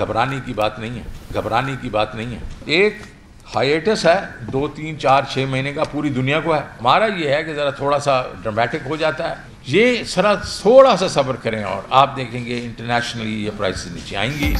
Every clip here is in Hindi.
घबराने की बात नहीं है, घबराने की बात नहीं है। एक हाइएटस है 2, 3, 4, 6 महीने का पूरी दुनिया को है। हमारा ये है कि ज़रा थोड़ा सा ड्रामेटिक हो जाता है, ये सरा थोड़ा सा सब्र करें और आप देखेंगे इंटरनेशनली ये प्राइसेस नीचे आएंगी।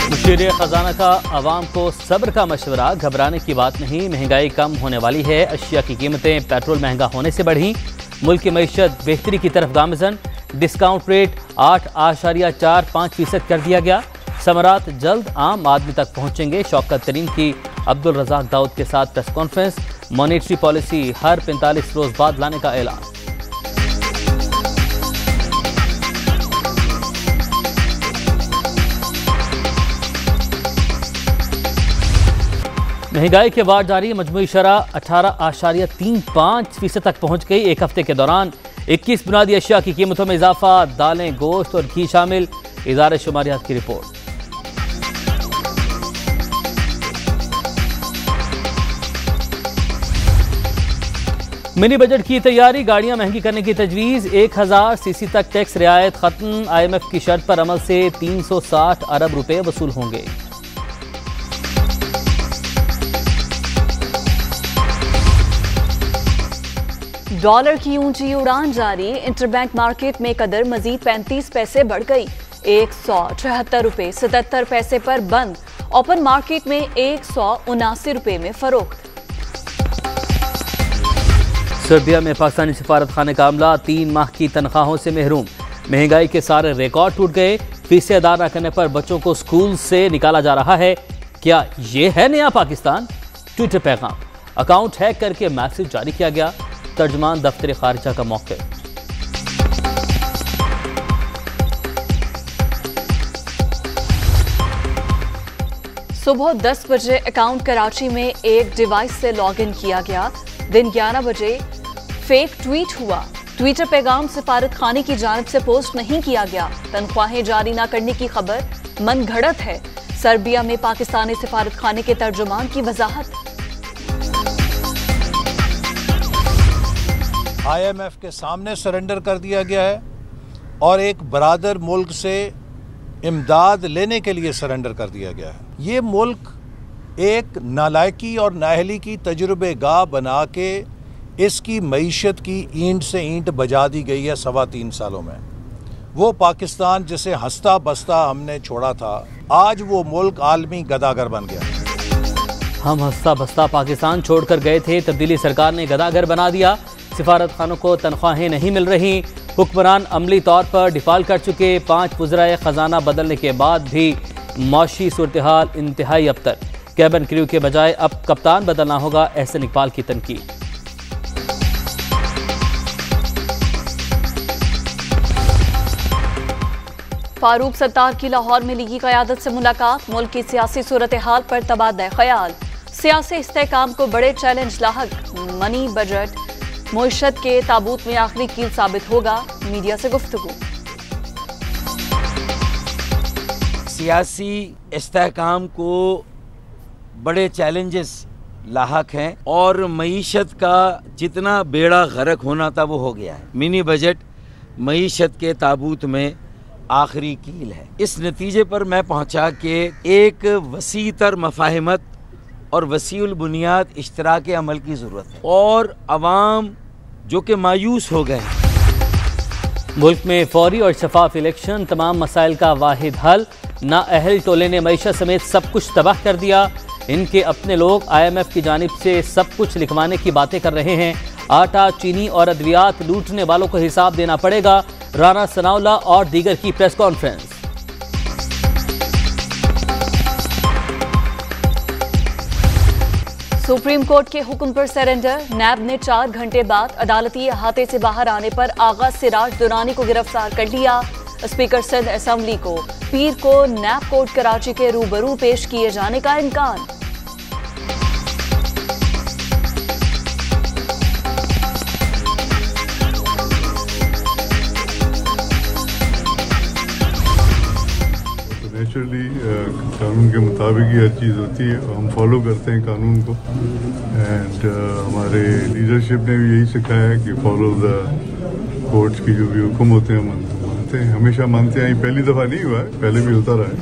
मुशीर खजाना का आवाम को सब्र का मशवरा, घबराने की बात नहीं, महंगाई कम होने वाली है। अशिया की कीमतें पेट्रोल महंगा होने से बढ़ी, मुल्क की मईशत बेहतरी की तरफ गामजन। डिस्काउंट रेट 8.45% कर दिया गया। समरात जल्द आम आदमी तक पहुंचेंगे। शौकत तरीन की अब्दुल रज़ाक दाऊद के साथ प्रेस कॉन्फ्रेंस। मॉनेटरी पॉलिसी हर 45 रोज बाद लाने का ऐलान। महंगाई के वार जारी, मजमूई शरह 18.35% तक पहुंच गई। एक हफ्ते के दौरान 21 बुनियादी अशिया की कीमतों में इजाफा, दालें, गोश्त और घी शामिल। इदारे शुमारियात की रिपोर्ट। मिनी बजट की तैयारी, गाड़ियां महंगी करने की तजवीज़। 1000 सीसी तक टैक्स रियायत खत्म। IMF की शर्त पर अमल से 360 अरब रुपए वसूल होंगे। डॉलर की ऊंची उड़ान जारी, इंटरबैंक मार्केट में कदर मजीद 35 पैसे बढ़ गई। 173 रुपए 77 पैसे पर बंद। ओपन मार्केट में 179 रुपए में फरोख्त। सर्बिया में पाकिस्तानी सिफारत खाने का अमला 3 माह की तनख्वाहों से महरूम। महंगाई के सारे रिकॉर्ड टूट गए। फीसें अदा न करने पर बच्चों को स्कूल से निकाला जा रहा है। क्या ये है नया पाकिस्तान? ट्विटर पैगाम, अकाउंट हैक करके मैसेज जारी किया गया। तर्जमान दफ्तर खारिजा का मौक़िफ़। सुबह 10 बजे अकाउंट कराची में एक डिवाइस से लॉगिन किया गया। दिन 11 बजे फेक ट्वीट हुआ। ट्विटर पैगाम सिफारत खाने की जानिब से पोस्ट नहीं किया गया। तनख्वाहें जारी न करने की खबर मन घड़त है। सर्बिया में पाकिस्तानी सिफारत खाने के तर्जुमान की वजाहत। IMF के सामने सरेंडर कर दिया गया है और एक बरादर मुल्क से इमदाद लेने के लिए सरेंडर कर दिया गया है। ये मुल्क एक नालायकी और नाअहली की तजुर्बे गाह बना के इसकी मईशत की ईंट से ईंट बजा दी गई है 3.25 सालों में। वो पाकिस्तान जिसे हंसता बसता हमने छोड़ा था, आज वो मुल्क आलमी गदागर बन गया। हम हंसता बसता पाकिस्तान छोड़कर गए थे, तब्दीली सरकार ने गदागर बना दिया। सिफारत खानों को तनख्वाहें नहीं मिल रही। हुक्मरान अमली तौर पर डिफॉल्ट कर चुके। 5 वज़राए ख़जाना बदलने के बाद भी मौशी सूरत हाल इंतहाई अबतर। कैबिन क्रू के बजाय अब कप्तान बदलना होगा, एहसन इकबाल की तनकीद। फारूक सत्तार की लाहौर में लीगी क़यादत से मुलाकात। मुल्क की सियासी सूरत हाल पर तबादला ख्याल। सियासी इस्तेहकाम को बड़े चैलेंज लाहक। मनी बजट मईशत के ताबूत में आखिरी कील साबित होगा। मीडिया से गुफ्तगू। सियासी इस्तेहकाम को बड़े चैलेंजेस लाहक हैं और मईशत का जितना बेड़ा गर्क होना था वो हो गया है। मिनी बजट मईशत के ताबूत में आखिरी कील है। इस नतीजे पर मैं पहुंचा कि एक वसी तर मफाहिमत और वसीउल बुनियाद इश्तराक अमल की ज़रूरत है और अवाम जो कि मायूस हो गए। मुल्क में फौरी और शफाफ इलेक्शन तमाम मसाइल का वाहिद हल। नाअहल टोले ने मईशत समेत सब कुछ तबाह कर दिया। इनके अपने लोग IMF की जानिब से सब कुछ लिखवाने की बातें कर रहे हैं। आटा, चीनी और अद्वियात लूटने वालों को हिसाब देना पड़ेगा। राना सनाउल्लाह और दीगर की प्रेस कॉन्फ्रेंस। सुप्रीम कोर्ट के हुक्म पर सरेंडर। नैब ने 4 घंटे बाद अदालती अहाते से बाहर आने पर आगा सिराज दुरानी को गिरफ्तार कर लिया। स्पीकर सिंध असेंबली को पीर को नैब कोर्ट कराची के रूबरू पेश किए जाने का इम्कान। नेचुरली कानून के मुताबिक ही हर चीज़ होती है, हम फॉलो करते हैं कानून को। एंड हमारे लीडरशिप ने भी यही सिखाया है कि फॉलो द कोर्ट्स की जो भी हुक्म होते हैं हम मानते हैं, हमेशा मानते हैं। पहली दफ़ा नहीं हुआ है, पहले भी होता रहा है।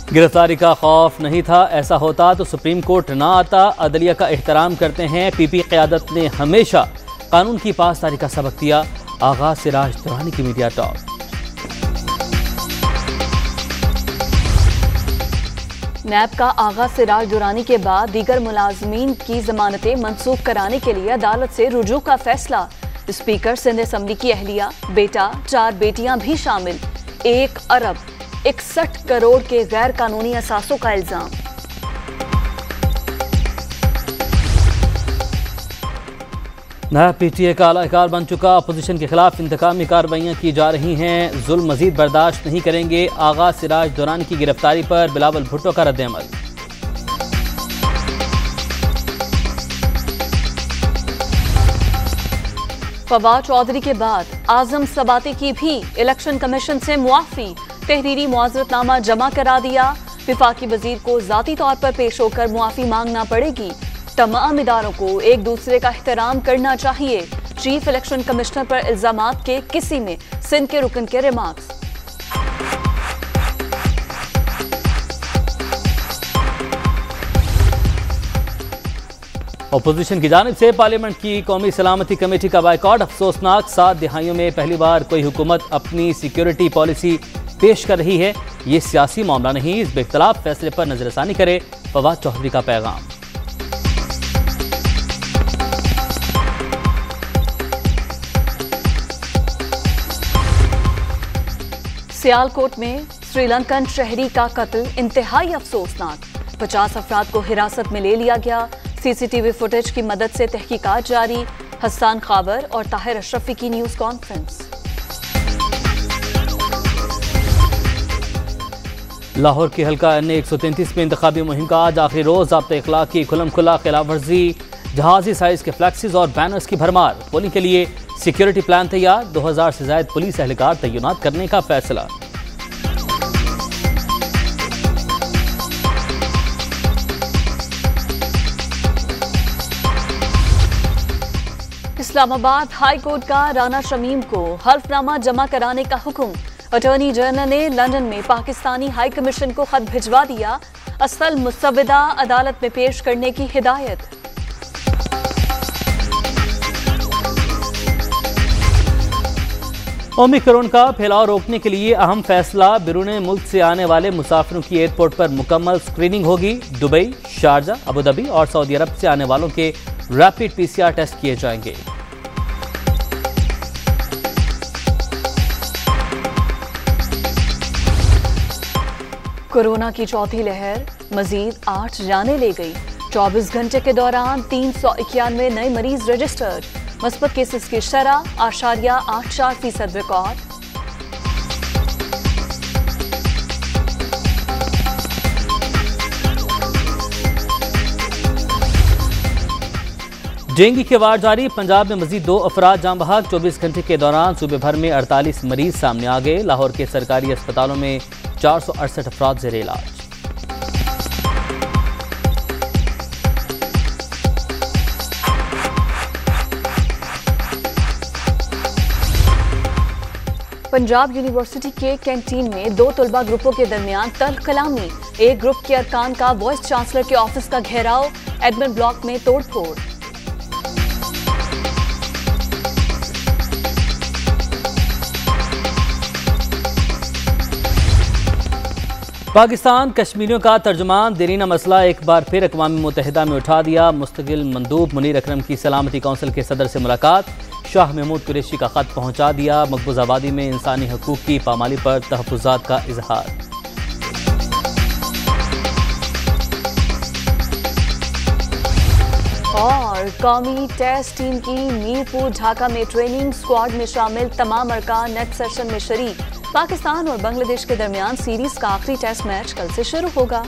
गिरफ्तारी का खौफ नहीं था, ऐसा होता तो सुप्रीम कोर्ट ना आता। अदलिया का एहतराम करते हैं। पीपी क़यादत ने हमेशा कानून की पासदारी का सबक दिया। आगाज सिराज दुरानी की मीडिया टॉक। नैब का आगाज सिराज दुरानी के बाद दीगर मुलाजमीन की जमानतें मंसूख कराने के लिए अदालत से रुजू का फैसला। स्पीकर सिंध असम्बली की अहलिया, बेटा, 4 बेटियां भी शामिल। 1 अरब 61 करोड़ के गैर कानूनी असासों का इल्जाम। नया पीटीए का आलाकार बन चुका। अपोजिशन के खिलाफ इंतकामी कार्रवाइयां की जा रही हैं। जुल्म मजीद बर्दाश्त नहीं करेंगे। आगाज सिराज दुरानी की गिरफ्तारी पर बिलावल भुट्टो का रद्द-ए-अमल। फवाद चौधरी के बाद आजम सबाती की भी इलेक्शन कमीशन से मुआफी। तहरीरी मुआवजतनामा जमा करा दिया। विफाकी वजीर को जाती तौर पर पेश होकर मुआफी मांगना पड़ेगी। तमाम इदारों को एक दूसरे का एहतराम करना चाहिए। चीफ इलेक्शन कमिश्नर पर इल्जामात के किसी में सिंध के रुकन के रिमार्क्स। अपोजिशन की जानिब से पार्लियामेंट की कौमी सलामती कमेटी का बायकॉट। अफसोसनाक, 7 दिहाइयों में पहली बार कोई हुकूमत अपनी सिक्योरिटी पॉलिसी पेश कर रही है। ये सियासी मामला नहीं, इस बेख्तलाफ फैसले पर नजरसानी करे। फवाद चौधरी का पैगाम। सियालकोट में श्रीलंकन शहरी का कत्ल इंतहाई अफसोसनाक। 50 अफराद को हिरासत में ले लिया गया। सीसीटीवी फुटेज की मदद से तहकीकात जारी। हसन खावर और ताहिर अशरफी की न्यूज कॉन्फ्रेंस। लाहौर के हल्का NA 133 में इंतखाबी मुहिम का आज आखिरी रोज। ज़ाब्ता इखलाक की खुलम खुला खिलाफ वर्जी। जहाजी साइज के फ्लैक्सीज और बैनर्स की भरमार। पोलिंग के लिए सिक्योरिटी प्लान तैयार। 2000 से ज्यादा पुलिस एहलकार तैनात करने का फैसला। इस्लामाबाद हाई कोर्ट का राना शमीम को हल्फनामा जमा कराने का हुक्म। अटॉर्नी जनरल ने लंदन में पाकिस्तानी हाई कमीशन को खत भिजवा दिया। असल मुसव्विदा अदालत में पेश करने की हिदायत। ओमिक्रॉन का फैलाव रोकने के लिए अहम फैसला। बैरून मुल्क से आने वाले मुसाफिरों की एयरपोर्ट पर मुकम्मल स्क्रीनिंग होगी। दुबई, शारजा, अबूधाबी और सऊदी अरब से आने वालों के रैपिड PCR टेस्ट किए जाएंगे। कोरोना की चौथी लहर मजीद 8 जाने ले गई। 24 घंटे के दौरान 391 नए मरीज रजिस्टर्ड। मुस्बत केसेस की शरह 8.84% रिकॉर्ड। डेंगू के वार जारी। पंजाब में मजीद 2 अफराद जान बहक। 24 घंटे के दौरान सूबे भर में 48 मरीज सामने आ गए। लाहौर के सरकारी अस्पतालों में 468 अफराद ज़ेरे इलाज। पंजाब यूनिवर्सिटी के कैंटीन में 2 तलबा ग्रुपों के दरमियान तल्ख कलामी। एक ग्रुप के अरकान का वाइस चांसलर के ऑफिस का घेराव। एडमिन ब्लॉक में तोड़फोड़। पाकिस्तान कश्मीरियों का तर्जुमान देरीना मसला एक बार फिर अक़वाम मुत्तहिदा में उठा दिया। मुस्तकिल मंदूब मुनीर अकरम की सलामती कौंसिल के सदर से मुलाकात। शाह महमूद कुरैशी का खत पहुंचा दिया। मकबूज़ आबादी में इंसानी हकूक़ की पामाली पर तहफ़्फ़ुज़ात का इजहार। और कौमी टेस्ट टीम की मीरपुर ढाका में ट्रेनिंग। स्क्वाड में शामिल तमाम अरकान नेट सेशन में शरीक। पाकिस्तान और बांग्लादेश के दरमियान सीरीज का आखिरी टेस्ट मैच कल से शुरू होगा।